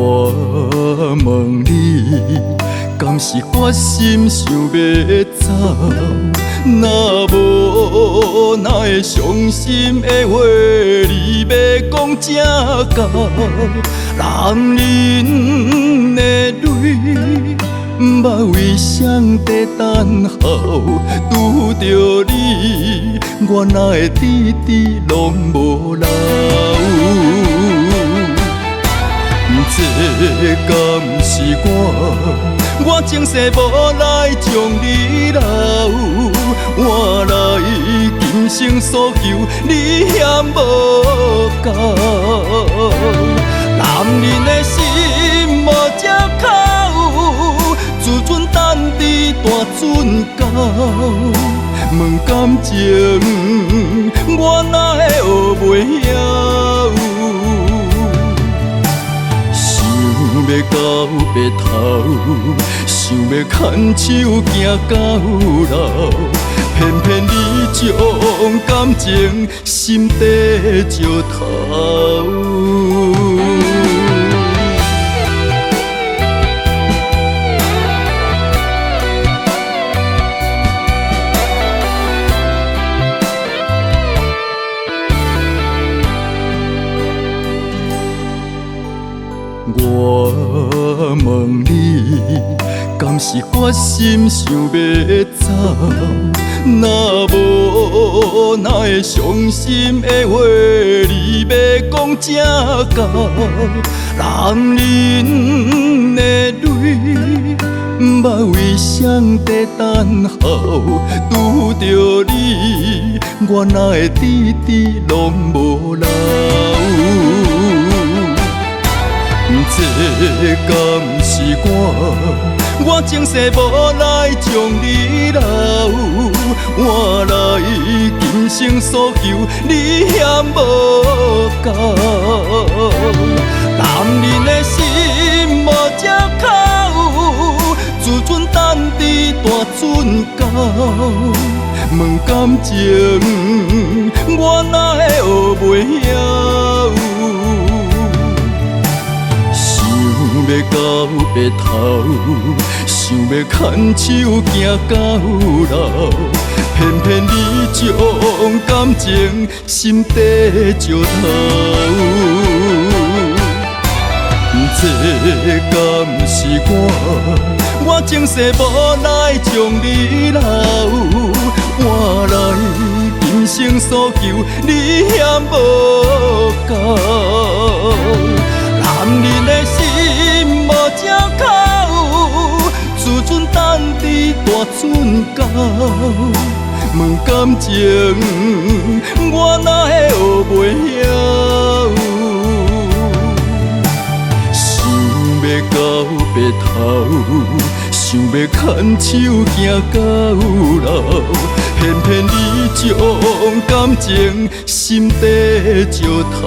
我问你，敢是决心想要走？若无，哪会伤心的话你要讲正到？男人的泪，不为谁在等候？拄着你，我哪会迟迟拢无留？这敢是我前世无来将你留，换来今生所求你嫌无够。男人的心无借口，自尊等伫大船到。问感情，我哪会学袂晓？想要到白头，想要牵手行到老，偏偏你将感情心底石头。我问你，敢是决心想要走？若无，哪会伤心的话你要讲正到？男人的泪，不为谁在等候？拄着你，我哪会迟迟拢无留？这敢是我前世无来将你留，换来今生所求你嫌无够。男人的心无借口，自尊等伫大船到。问感情，我哪会学袂晓？想要到白头，想要牵手行到老，偏偏你将感情心底石头。这敢是我前世无来将你留，换来今生所求你嫌无够。男人的心无借口，自尊等伫大船到。问感情，我哪会学袂晓？想要到白头，想要牵手行到老，偏偏你将感情心底石头。